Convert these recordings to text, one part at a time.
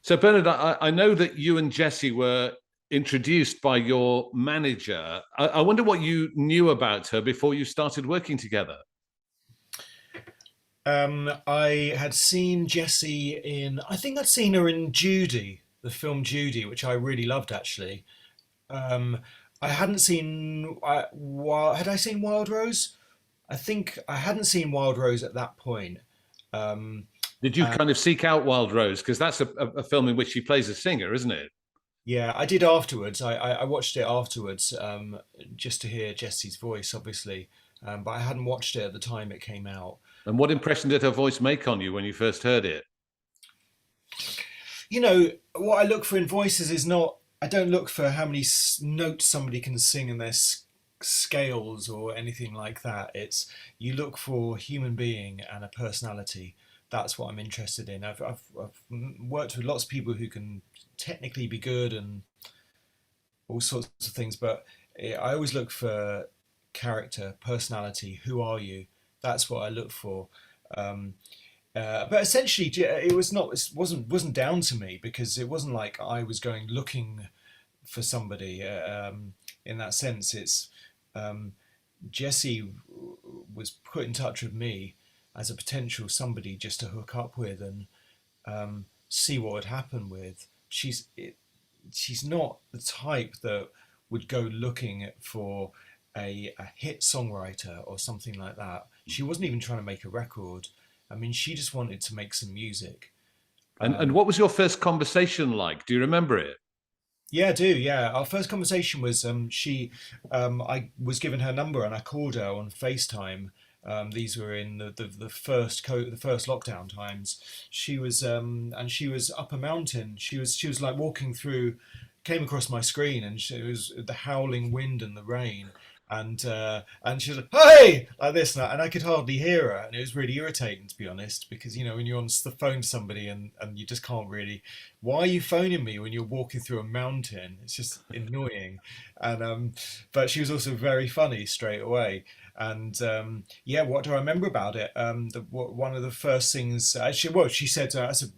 So, Bernard, I know that you and Jessie were introduced by your manager. I wonder what you knew about her before you started working together. I had seen Jessie in, I think I'd seen her in Judy, the film Judy, which I really loved actually. Um, I hadn't seen, had I seen Wild Rose? I think I hadn't seen Wild Rose at that point. Um, Did you kind of seek out Wild Rose? Because that's a film in which she plays a singer, isn't it? yeah, I did afterwards. I watched it afterwards, just to hear Jessie's voice, obviously. But I hadn't watched it at the time it came out. And what impression did her voice make on you when you first heard it? You know, what I look for in voices is not, I don't look for how many notes somebody can sing in their scales or anything like that. It's, you look for human being and a personality. That's what I'm interested in. I've worked with lots of people who can technically be good and all sorts of things, but I always look for character, personality. Who are you? That's what I look for. Um, but essentially, it was not. It wasn't down to me because it wasn't like I was going looking for somebody. In that sense, it's um, Jessie was put in touch with me as a potential somebody just to hook up with and see what would happen with. She's not the type that would go looking for a hit songwriter or something like that. She wasn't even trying to make a record. I mean, she just wanted to make some music. And what was your first conversation like? Do you remember it? Yeah, I do. Yeah, our first conversation was I was given her number and I called her on FaceTime. These were in the first lockdown times. She was and she was up a mountain. She was like walking through, came across my screen, and it was the howling wind and the rain. And she was like, "Hey!" like this, and I could hardly hear her, and it was really irritating to be honest, because you know when you're on the phone to somebody and you just can't really, why are you phoning me when you're walking through a mountain? It's just annoying, and but she was also very funny straight away, and yeah, what do I remember about it? One of the first things actually, well, she said, I said,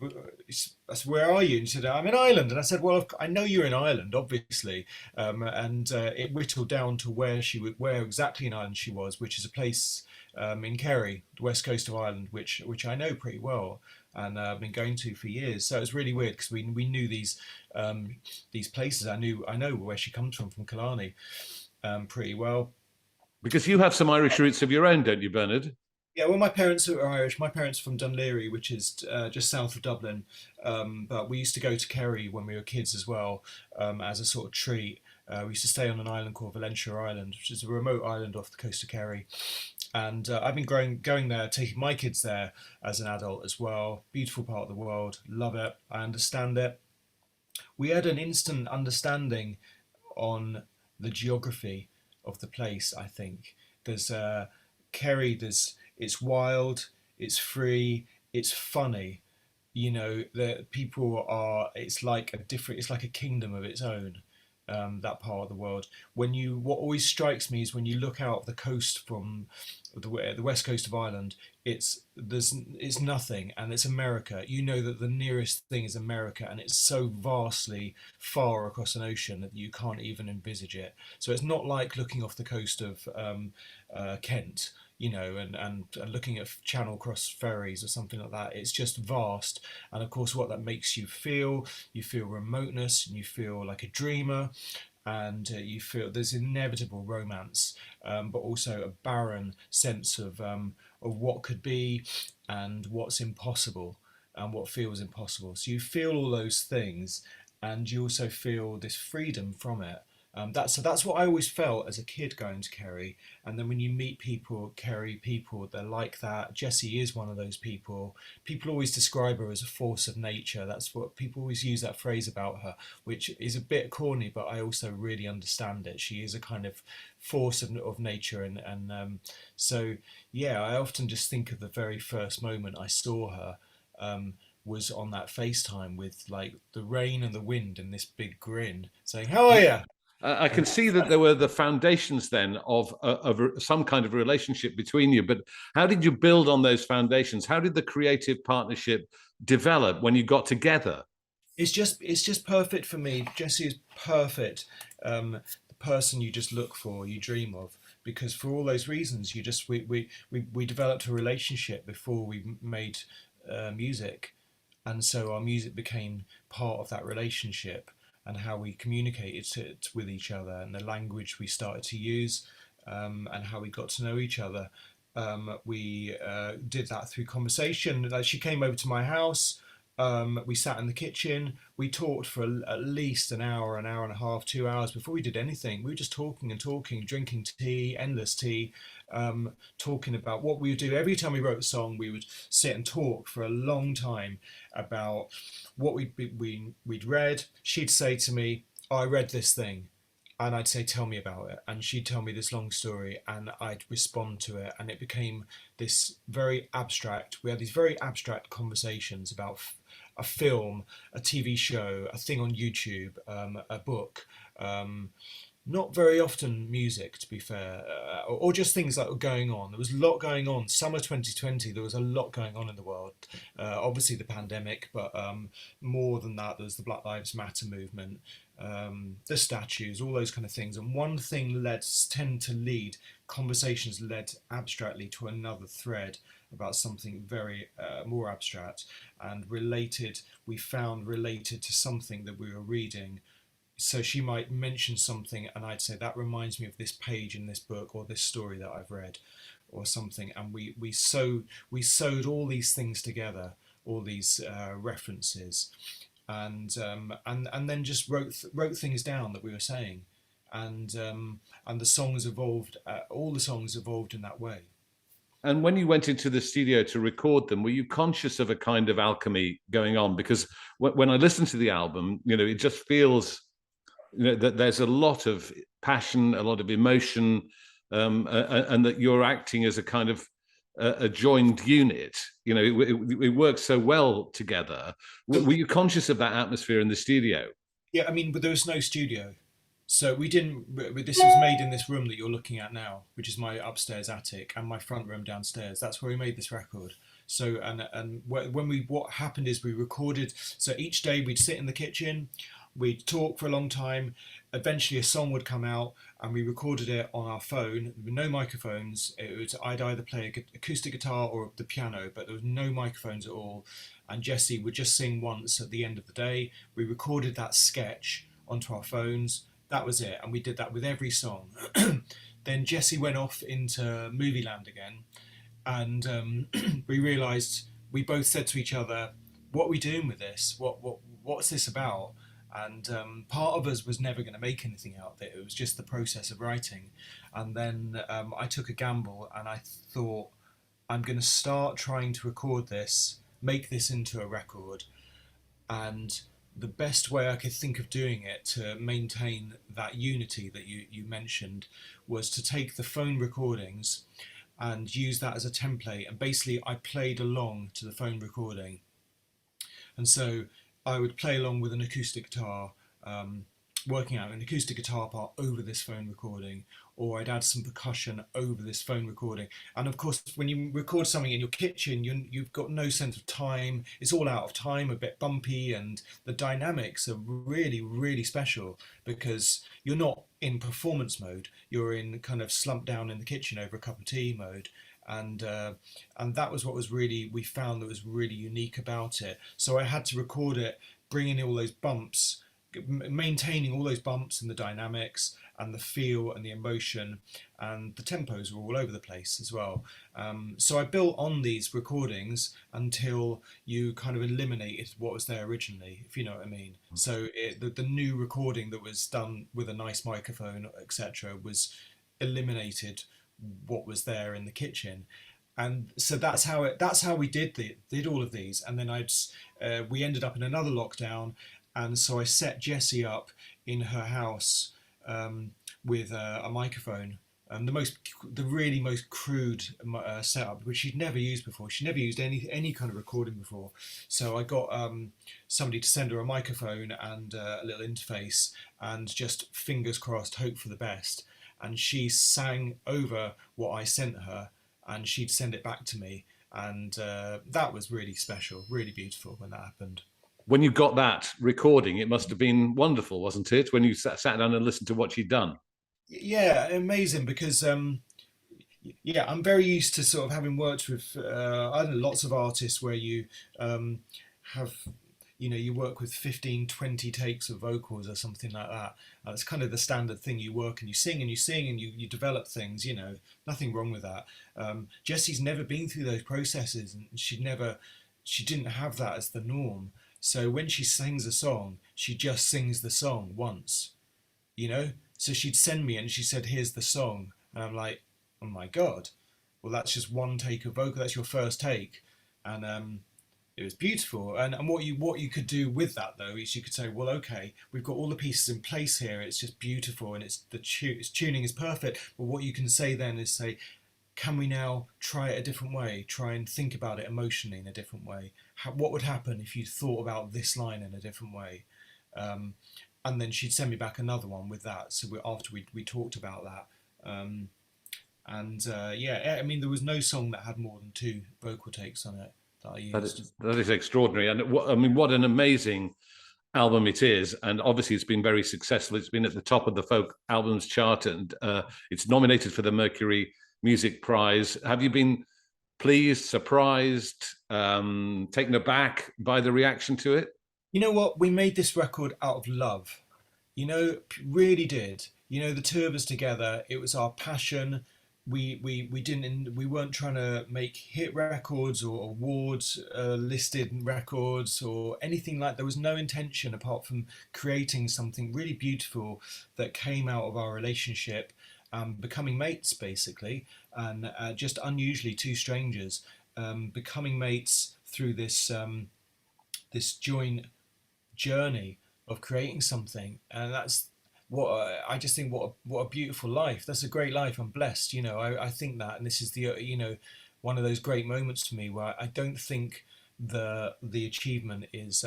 where are you? And she said, I'm in Ireland. And I said, well, I know you're in Ireland, obviously. And it whittled down to where exactly in Ireland she was, which is a place in Kerry, the west coast of Ireland, which I know pretty well and I've been going to for years. So it was really weird because we knew these places. I know where she comes from Killarney, pretty well. Because you have some Irish roots of your own, don't you, Bernard? Yeah, well, my parents are Irish. My parents are from Dunleary, which is just south of Dublin. But we used to go to Kerry when we were kids as well, as a sort of treat. We used to stay on an island called Valentia Island, which is a remote island off the coast of Kerry. And I've been going there, taking my kids there as an adult as well. Beautiful part of the world, love it. I understand it. We had an instant understanding on the geography of the place. I think there's Kerry. It's wild, it's free, it's funny. You know, the people are. It's like a different. It's like a kingdom of its own. That part of the world. What always strikes me is when you look out the coast from the west coast of Ireland, it's nothing, and it's America. You know that the nearest thing is America, and it's so vastly far across an ocean that you can't even envisage it. So it's not like looking off the coast of Kent, you know, and looking at Channel Cross ferries or something like that. It's just vast, and of course, what that makes you feel remoteness, and you feel like a dreamer, and you feel there's inevitable romance, but also a barren sense of what could be and what's impossible and what feels impossible. So you feel all those things, and you also feel this freedom from it. That's what I always felt as a kid going to Kerry. And then when you meet people, Kerry people, they're like that. Jessie is one of those people. People always describe her as a force of nature. That's what people always use that phrase about her, which is a bit corny, but I also really understand it. She is a kind of force of nature, and so yeah, I often just think of the very first moment I saw her. Was on that FaceTime with like the rain and the wind and this big grin saying, "How are you?" I can see that there were the foundations then of some kind of relationship between you. But how did you build on those foundations? How did the creative partnership develop when you got together? It's just perfect for me. Jessie is perfect. The person you just look for, you dream of, because for all those reasons, you just we developed a relationship before we made music, and so our music became part of that relationship and how we communicated with each other and the language we started to use, and how we got to know each other. We did that through conversation. Like she came over to my house. We sat in the kitchen. We talked for at least an hour and a half, 2 hours before we did anything. We were just talking and talking, drinking tea, endless tea, talking about what we would do. Every time we wrote a song, we would sit and talk for a long time about what we'd read. She'd say to me, "Oh, I read this thing." And I'd say, "Tell me about it." And she'd tell me this long story, and I'd respond to it. And it became this very abstract. We had these very abstract conversations about a film, a TV show, a thing on YouTube, a book. Not very often music, to be fair, or just things that were going on. There was a lot going on. Summer 2020, there was a lot going on in the world. Obviously, the pandemic, but more than that, there was the Black Lives Matter movement, the statues, all those kind of things. And one thing tend to lead, conversations led abstractly to another thread about something very more abstract and related. We found related to something that we were reading. So she might mention something and I'd say that reminds me of this page in this book or this story that I've read or something, and we sewed all these things together, all these references, and then just wrote things down that we were saying, and the songs evolved. All the songs evolved in that way. And when you went into the studio to record them, were you conscious of a kind of alchemy going on? Because when I listen to the album, it just feels, that there's a lot of passion, a lot of emotion, and that you're acting as a kind of a joined unit. It works so well together. Were you conscious of that atmosphere in the studio? Yeah, I mean, but there was no studio. So we didn't. This was made in this room that you're looking at now, which is my upstairs attic and my front room downstairs. That's where we made this record. So and when what happened is we recorded. So each day we'd sit in the kitchen, we'd talk for a long time. Eventually, a song would come out, and we recorded it on our phone with no microphones. I'd either play an acoustic guitar or the piano, but there was no microphones at all. And Jessie would just sing once at the end of the day. We recorded that sketch onto our phones. That was it, and we did that with every song. Then Jessie went off into movie land again, and we realised, we both said to each other, "What are we doing with this? What's this about?" And part of us was never going to make anything out of it. It was just the process of writing. And then I took a gamble, and I thought, I'm going to start trying to record this, make this into a record, and the best way I could think of doing it to maintain that unity that you mentioned was to take the phone recordings and use that as a template. And basically, I played along to the phone recording. And so I would play along with an acoustic guitar, working out an acoustic guitar part over this phone recording, or I'd add some percussion over this phone recording. And of course, when you record something in your kitchen, you've got no sense of time. It's all out of time, a bit bumpy, and the dynamics are really, really special because you're not in performance mode. You're in kind of slumped down in the kitchen over a cup of tea mode. And that was what was really, we found that was really unique about it. So I had to record it, bring in all those bumps, maintaining all those bumps and the dynamics and the feel and the emotion, and the tempos were all over the place as well. So I built on these recordings until you kind of eliminated what was there originally, if you know what I mean. So the new recording that was done with a nice microphone, etc., was eliminated what was there in the kitchen. And so that's how we did all of these. And then we ended up in another lockdown, and so I set Jessie up in her house, with a microphone, and the really most crude setup, which she'd never used before. She never used any kind of recording before. So I got somebody to send her a microphone and a little interface, and just fingers crossed, hope for the best. And she sang over what I sent her, and she'd send it back to me, and that was really special, really beautiful when that happened. When you got that recording, it must have been wonderful, wasn't it? When you sat down and listened to what she'd done. Yeah, amazing because yeah, I'm very used to sort of having worked with I don't know, lots of artists where you have you work with 15, 20 takes of vocals or something like that. It's kind of the standard thing. You work and you sing and you sing and you develop things, nothing wrong with that. Jessie's never been through those processes, and she didn't have that as the norm. So when she sings a song, she just sings the song once, you know? So she'd send me and she said, "Here's the song." And I'm like, "Oh my God, well, that's just one take of vocal. That's your first take." And it was beautiful. And what you could do with that though is you could say, well, okay, we've got all the pieces in place here. It's just beautiful, and its tuning is perfect. But what you can say then is say, can we now try it a different way? Try and think about it emotionally in a different way. What would happen if you thought about this line in a different way? Um, and then she'd send me back another one with that. So after we talked about that. Yeah, I mean, there was no song that had more than two vocal takes on it that I used. That is extraordinary. And I mean, what an amazing album it is. And obviously, it's been very successful. It's been at the top of the folk albums chart, and it's nominated for the Mercury Music Prize. Have you been pleased, surprised, taken aback by the reaction to it? You know what? We made this record out of love. Really did. The two of us together, it was our passion. We weren't trying to make hit records or awards listed records or anything like. There was no intention apart from creating something really beautiful that came out of our relationship, becoming mates basically, and just unusually two strangers becoming mates through this joint journey of creating something. And that's what I just think, what a beautiful life. That's a great life. I'm blessed. I think that, and this is the one of those great moments for me where I don't think the achievement is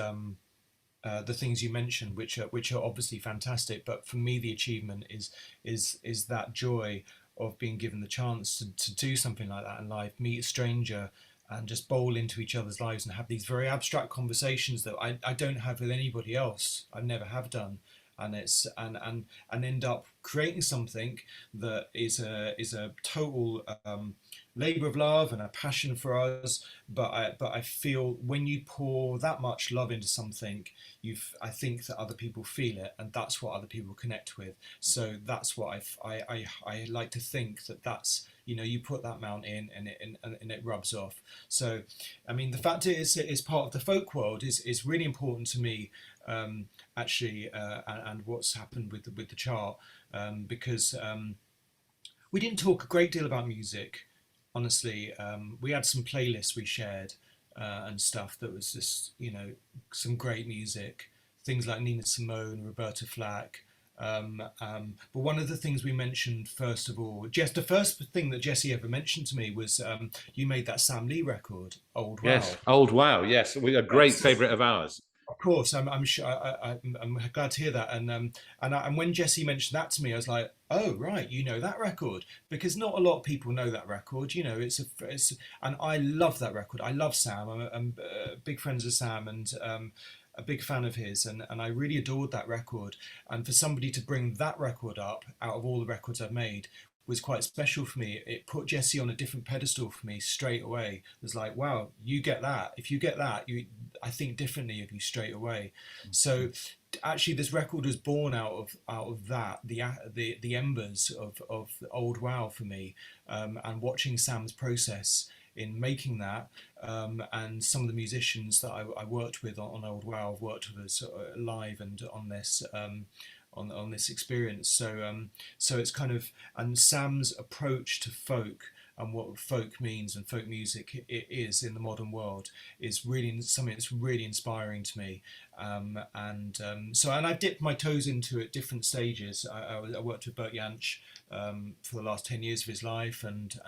the things you mentioned, which are obviously fantastic, but for me the achievement is that joy of being given the chance to do something like that in life, meet a stranger and just bowl into each other's lives and have these very abstract conversations that I don't have with anybody else. I never have done. And it's and end up creating something that is a total labor of love and a passion for us. But I feel when you pour that much love into something, I think that other people feel it, and that's what other people connect with. So that's what I like to think that's you put that amount in and it rubs off. So I mean, the fact it's part of the folk world is really important to me, actually, and what's happened with the chart, because we didn't talk a great deal about music, honestly. We had some playlists we shared and stuff that was just some great music, things like Nina Simone, Roberta Flack. But one of the things we mentioned first of all, the first thing that Jessie ever mentioned to me was you made that Sam Lee record, Old Wow. Yes, Old Wow. Yes, a great favourite of ours. Of course, I'm sure. I'm glad to hear that. And when Jessie mentioned that to me, I was like, "Oh, right, you know that record," because not a lot of people know that record. And I love that record. I love Sam. I'm big friends with Sam, and a big fan of his, and I really adored that record. And for somebody to bring that record up out of all the records I've made was quite special for me. It put Jessie on a different pedestal for me straight away. It was like, wow, you get that. If you get that, I think differently of you straight away. So actually, this record was born out of that, the embers of Old Wow for me, and watching Sam's process in making that, and some of the musicians that I worked with on Old Wow, I've worked with us live and on this. On this experience, so it's kind of, and Sam's approach to folk and what folk means and folk music it is in the modern world is really something that's really inspiring to me. So I've dipped my toes into it different stages. I worked with Bert Jansch for the last 10 years of his life, and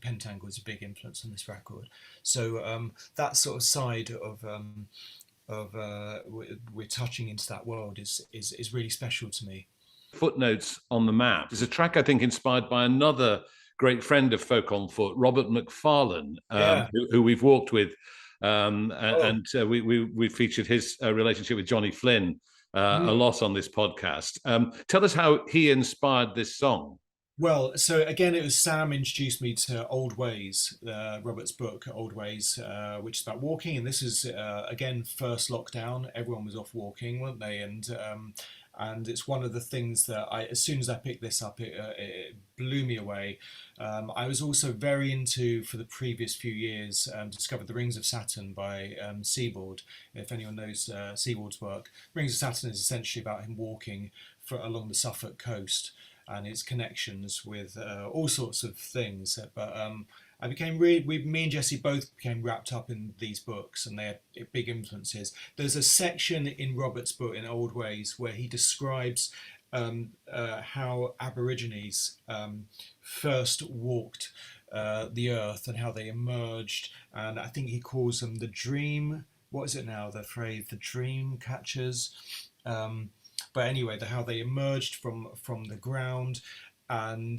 Pentangle is a big influence on this record. So that sort of side of we're touching into that world is really special to me. Footnotes on the Map is a track I think inspired by another great friend of Folk on Foot, Robert McFarlane, who we've walked with We featured his relationship with Johnny Flynn a lot on this podcast. Tell us how he inspired this song. Well, so again, it was Sam introduced me to Old Ways, Robert's book, Old Ways, which is about walking. And this is, again, first lockdown. Everyone was off walking, weren't they? And it's one of the things that as soon as I picked this up, it blew me away. I was also very into, for the previous few years, discovered The Rings of Saturn by Seaboard. If anyone knows Seaboard's work, Rings of Saturn is essentially about him walking along the Suffolk coast and its connections with all sorts of things. But I became me and Jessie both became wrapped up in these books, and they had big influences. There's a section in Robert's book, in Old Ways, where he describes how Aborigines first walked the earth and how they emerged. And I think he calls them the dream. What is it now? The phrase, the dream catchers. But anyway, how they emerged from the ground, and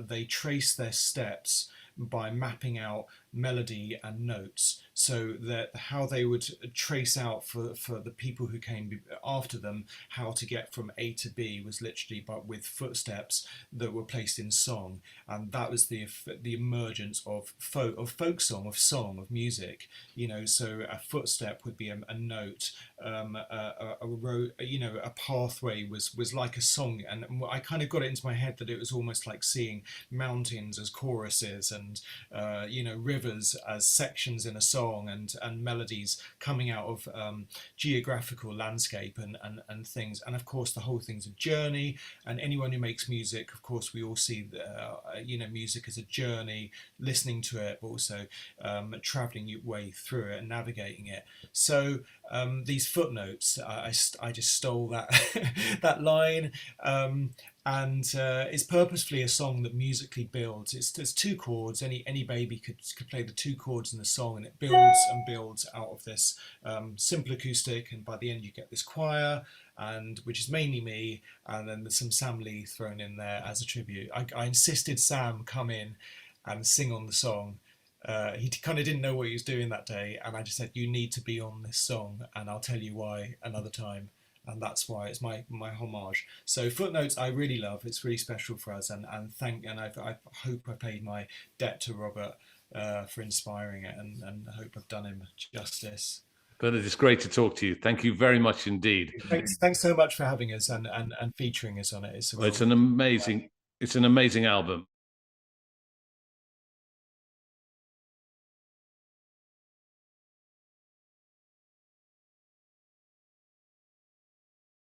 they traced their steps by mapping out melody and notes, so that how they would trace out for the people who came after them how to get from A to B was literally but with footsteps that were placed in song. And that was the emergence of folk song, of music, so a footstep would be a note, a road, a pathway was like a song. And I kind of got it into my head that it was almost like seeing mountains as choruses, and rivers as sections in a song, and melodies coming out of geographical landscape and things. And of course the whole thing's a journey, and anyone who makes music, of course, we all see music as a journey, listening to it, but also traveling your way through it and navigating it. So these footnotes, I just stole that that line, and it's purposefully a song that musically builds. There's two chords. Any baby could play the two chords in the song, and it builds and builds out of this simple acoustic, and by the end you get this choir, and which is mainly me, and then there's some Sam Lee thrown in there as a tribute. I insisted Sam come in and sing on the song. He kind of didn't know what he was doing that day, and I just said, you need to be on this song, and I'll tell you why another time. And that's why it's my homage. So Footnotes I really love. It's really special for us, and I hope I paid my debt to Robert for inspiring it, and I hope I've done him justice. But it is great to talk to you. Thank you very much indeed. Thanks so much for having us and featuring us on it. It's an amazing album.